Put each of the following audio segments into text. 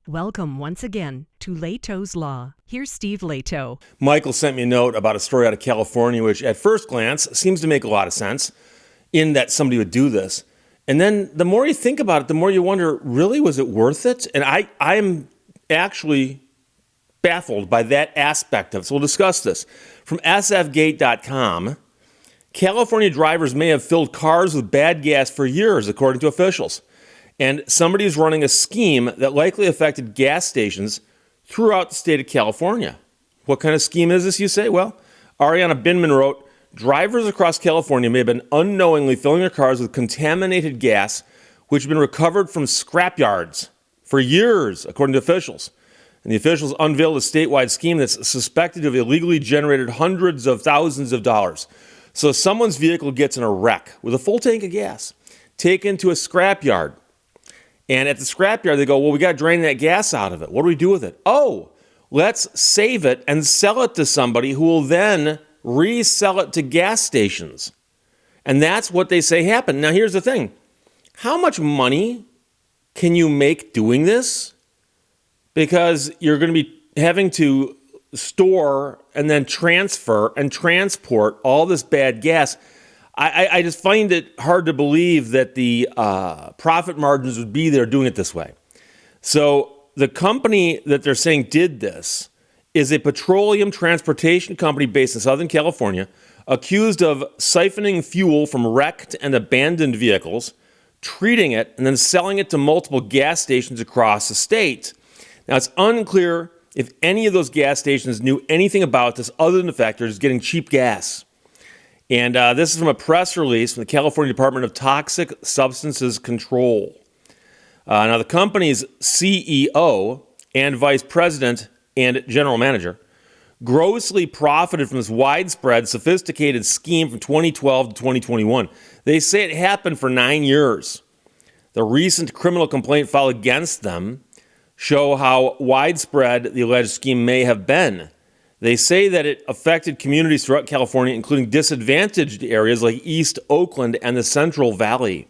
Welcome once again to Lehto's Law. Here's Steve Lehto. Michael sent me a note about a story out of California, which at first glance seems to make a lot of sense in that somebody would do this. And then the more you think about it, the more you wonder, really, was it worth it? And I'm actually baffled by that aspect of it. So we'll discuss this. From sfgate.com, California drivers may have filled cars with bad gas for years, according to officials. And somebody is running a scheme that likely affected gas stations throughout the state of California. What kind of scheme is this, you say? Well, Ariana Binman wrote, drivers across California may have been unknowingly filling their cars with contaminated gas, which had been recovered from scrapyards for years, according to officials. And the officials unveiled a statewide scheme that's suspected to have illegally generated hundreds of thousands of dollars. So someone's vehicle gets in a wreck with a full tank of gas, taken to a scrapyard. And at the scrapyard, they go, well, we got to drain that gas out of it. What do we do with it? Oh, let's save it and sell it to somebody who will then resell it to gas stations. And that's what they say happened. Now, here's the thing. How much money can you make doing this? Because you're going to be having to store and then transfer and transport all this bad gas. I just find it hard to believe that the profit margins would be there doing it this way. So the company that they're saying did this is a petroleum transportation company based in Southern California, accused of siphoning fuel from wrecked and abandoned vehicles, treating it, and then selling it to multiple gas stations across the state. Now, it's unclear if any of those gas stations knew anything about this other than the fact they're just getting cheap gas. And this is from a press release from the California Department of Toxic Substances Control. Now, the company's CEO and vice president and general manager grossly profited from this widespread, sophisticated scheme from 2012 to 2021. They say it happened for 9 years. The recent criminal complaint filed against them show how widespread the alleged scheme may have been. They say that it affected communities throughout California, including disadvantaged areas like East Oakland and the Central Valley.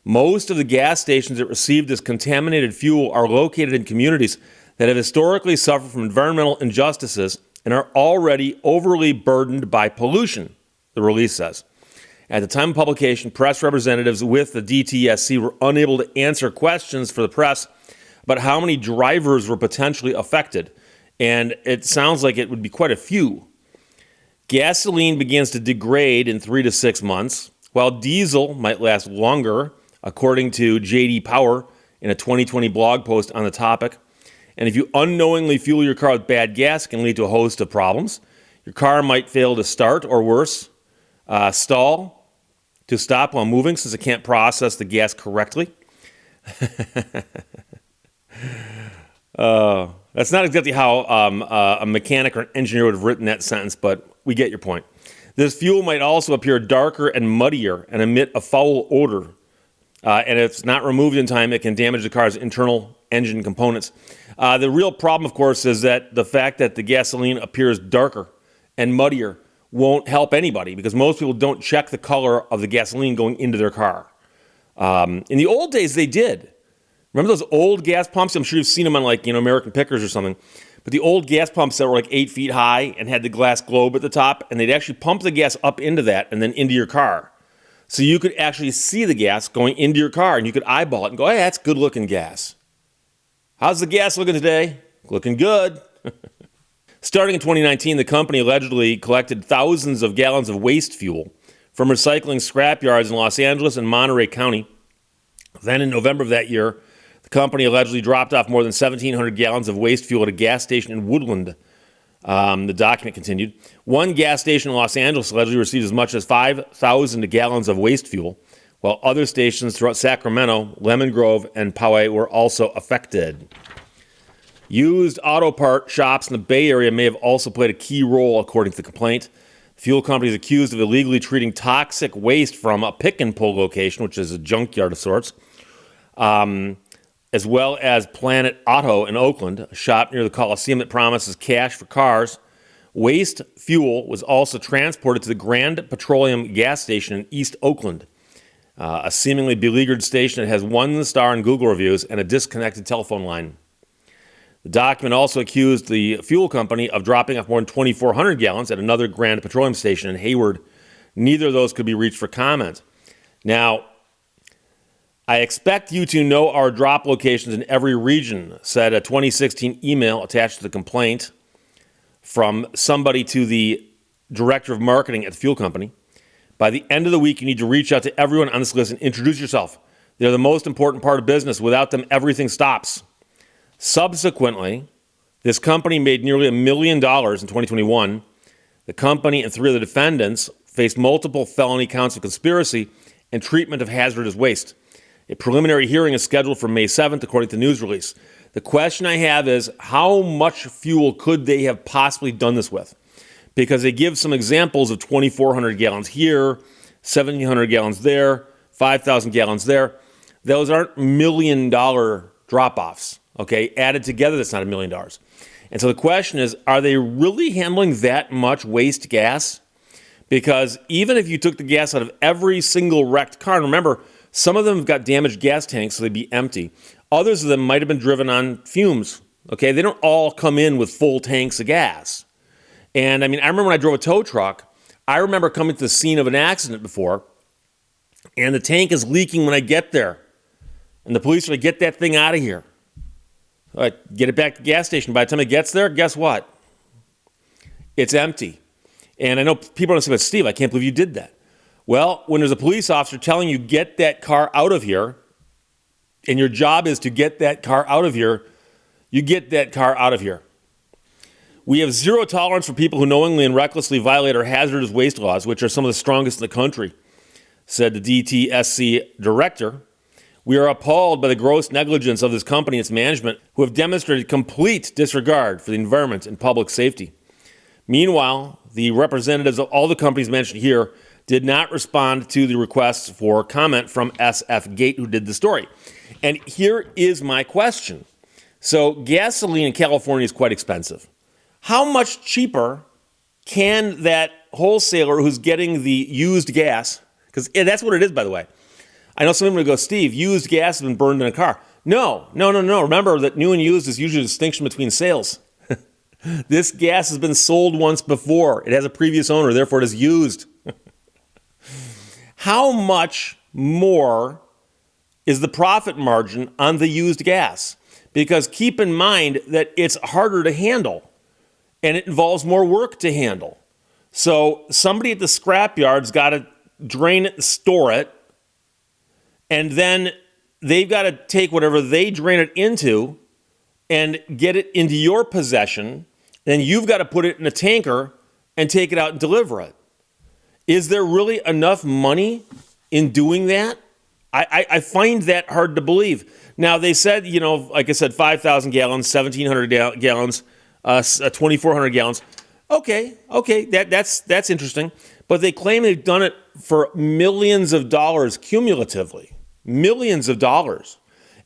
Most of the gas stations that received this contaminated fuel are located in communities that have historically suffered from environmental injustices and are already overly burdened by pollution, the release says. At the time of publication, press representatives with the DTSC were unable to answer questions for the press about how many drivers were potentially affected. And it sounds like it would be quite a few. Gasoline begins to degrade in 3 to 6 months, while diesel might last longer, according to J.D. Power in a 2020 blog post on the topic. And if you unknowingly fuel your car with bad gas, it can lead to a host of problems. Your car might fail to start, or worse, stall to stop while moving since it can't process the gas correctly. That's not exactly how a mechanic or an engineer would have written that sentence, but we get your point. This fuel might also appear darker and muddier and emit a foul odor. And if it's not removed in time, it can damage the car's internal engine components. The real problem, of course, is that the fact that the gasoline appears darker and muddier won't help anybody because most people don't check the color of the gasoline going into their car. In the old days, they did. Remember those old gas pumps? I'm sure you've seen them on American Pickers or something. But the old gas pumps that were 8 feet high and had the glass globe at the top, and they'd actually pump the gas up into that and then into your car. So you could actually see the gas going into your car, and you could eyeball it and go, hey, that's good-looking gas. How's the gas looking today? Looking good. Starting in 2019, the company allegedly collected thousands of gallons of waste fuel from recycling scrapyards in Los Angeles and Monterey County. Then in November of that year, the company allegedly dropped off more than 1,700 gallons of waste fuel at a gas station in Woodland. The document continued. One gas station in Los Angeles allegedly received as much as 5,000 gallons of waste fuel, while other stations throughout Sacramento, Lemon Grove, and Poway were also affected. Used auto part shops in the Bay Area may have also played a key role, according to the complaint. The fuel company is accused of illegally treating toxic waste from a pick-and-pull location, which is a junkyard of sorts, as well as Planet Auto in Oakland, a shop near the Coliseum that promises cash for cars. Waste fuel was also transported to the Grand Petroleum gas station in East Oakland, a seemingly beleaguered station that has 1 star in Google reviews and a disconnected telephone line. The document also accused the fuel company of dropping off more than 2,400 gallons at another Grand Petroleum station in Hayward. Neither of those could be reached for comment. Now, I expect you to know our drop locations in every region, said a 2016 email attached to the complaint from somebody to the director of marketing at the fuel company. By the end of the week, you need to reach out to everyone on this list and introduce yourself. They're the most important part of business. Without them, everything stops. Subsequently, this company made nearly $1 million in 2021. The company and 3 of the defendants faced multiple felony counts of conspiracy and treatment of hazardous waste. A preliminary hearing is scheduled for May 7th, according to the news release. The question I have is, how much fuel could they have possibly done this with? Because they give some examples of 2,400 gallons here, 1,700 gallons there, 5,000 gallons there. Those aren't $1 million drop-offs, okay? Added together, that's not $1 million. And so the question is, are they really handling that much waste gas? Because even if you took the gas out of every single wrecked car, and remember, some of them have got damaged gas tanks, so they'd be empty. Others of them might have been driven on fumes, okay? They don't all come in with full tanks of gas. And I mean, I remember when I drove a tow truck, I remember coming to the scene of an accident before, and the tank is leaking when I get there. And the police are like, get that thing out of here. All right, get it back to the gas station. By the time it gets there, guess what? It's empty. And I know people are going to say, but Steve, I can't believe you did that. Well, when there's a police officer telling you, get that car out of here, and your job is to get that car out of here, you get that car out of here. We have zero tolerance for people who knowingly and recklessly violate our hazardous waste laws, which are some of the strongest in the country, said the DTSC director. We are appalled by the gross negligence of this company and its management, who have demonstrated complete disregard for the environment and public safety. Meanwhile, the representatives of all the companies mentioned here did not respond to the requests for comment from SF Gate, who did the story. And here is my question. So gasoline in California is quite expensive. How much cheaper can that wholesaler who's getting the used gas, because that's what it is, by the way. I know some people go, Steve, used gas has been burned in a car. No. Remember that new and used is usually a distinction between sales. This gas has been sold once before. It has a previous owner, therefore it is used. How much more is the profit margin on the used gas? Because keep in mind that it's harder to handle and it involves more work to handle. So somebody at the scrapyard's got to drain it and store it, and then they've got to take whatever they drain it into and get it into your possession. Then you've got to put it in a tanker and take it out and deliver it. Is there really enough money in doing that? I find that hard to believe. Now, they said, like I said, 5,000 gallons, 1,700 gallons, 2,400 gallons. Okay, that's interesting. But they claim they've done it for millions of dollars cumulatively. Millions of dollars.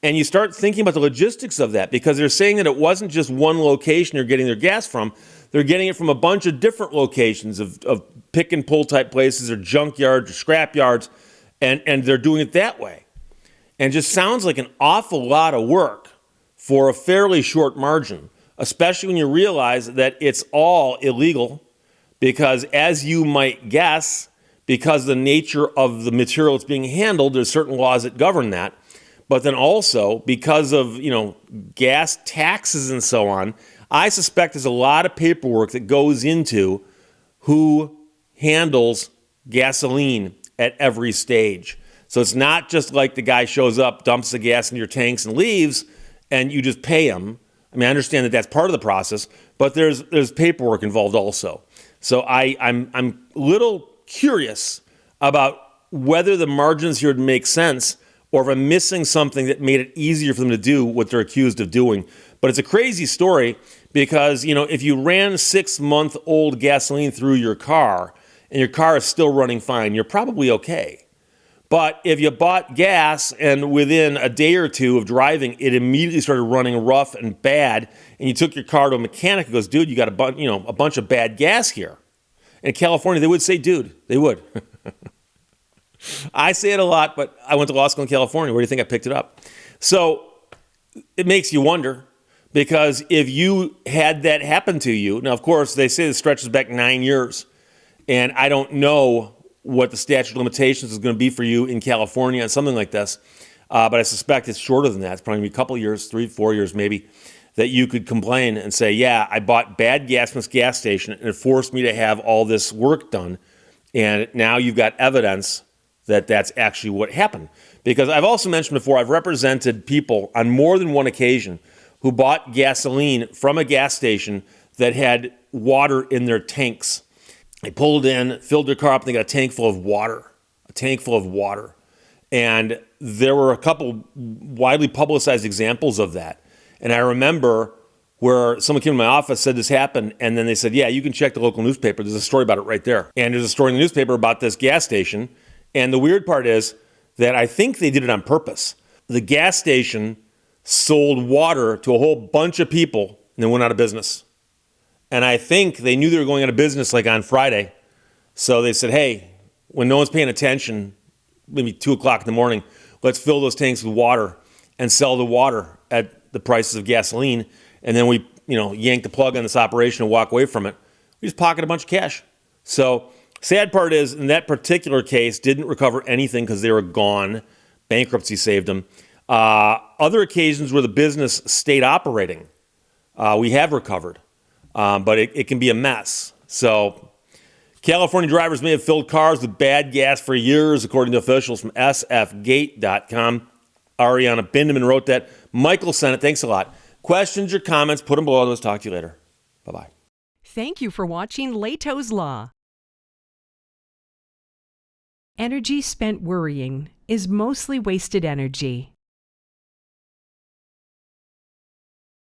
And you start thinking about the logistics of that, because they're saying that it wasn't just one location they're getting their gas from. They're getting it from a bunch of different locations of pick and pull type places or junkyards or scrap yards, and they're doing it that way. And it just sounds like an awful lot of work for a fairly short margin, especially when you realize that it's all illegal, because as you might guess, because of the nature of the material that's being handled, there's certain laws that govern that. But then also, because of, gas taxes and so on, I suspect there's a lot of paperwork that goes into who handles gasoline at every stage. So it's not just like the guy shows up, dumps the gas in your tanks and leaves, and you just pay him. I mean, I understand that that's part of the process, but there's paperwork involved also. So I'm a little curious about whether the margins here would make sense, or if I'm missing something that made it easier for them to do what they're accused of doing. But it's a crazy story because, if you ran 6-month-old gasoline through your car and your car is still running fine, you're probably okay. But if you bought gas and within a day or two of driving, it immediately started running rough and bad, and you took your car to a mechanic who goes, dude, you got a bunch of bad gas here. In California, they would say, dude, they would. I say it a lot, but I went to law school in California. Where do you think I picked it up? So it makes you wonder. Because if you had that happen to you, now, of course, they say it stretches back 9 years. And I don't know what the statute of limitations is going to be for you in California on something like this. But I suspect it's shorter than that. It's probably going to be a couple of years, 3, 4 years maybe, that you could complain and say, yeah, I bought bad gas from this gas station and it forced me to have all this work done. And now you've got evidence that that's actually what happened. Because I've also mentioned before, I've represented people on more than one occasion who bought gasoline from a gas station that had water in their tanks. They pulled in, filled their car up, and they got a tank full of water. And there were a couple widely publicized examples of that. And I remember where someone came to my office, said this happened, and then they said, yeah, you can check the local newspaper. There's a story about it right there. And there's a story in the newspaper about this gas station. And the weird part is that I think they did it on purpose. The gas station sold water to a whole bunch of people and then went out of business. And I think they knew they were going out of business like on Friday. So they said, hey, when no one's paying attention, maybe 2 o'clock in the morning, let's fill those tanks with water and sell the water at the prices of gasoline. And then we, yank the plug on this operation and walk away from it. We just pocket a bunch of cash. So sad part is, in that particular case, didn't recover anything because they were gone. Bankruptcy saved them. Other occasions where the business stayed operating, we have recovered. But it can be a mess. So California drivers may have filled cars with bad gas for years, according to officials from sfgate.com. Ariana Bindeman wrote that. Michael sent it. Thanks a lot. Questions or comments, put them below. Let's talk to you later. Bye-bye. Thank you for watching Lehto's Law. Energy spent worrying is mostly wasted energy.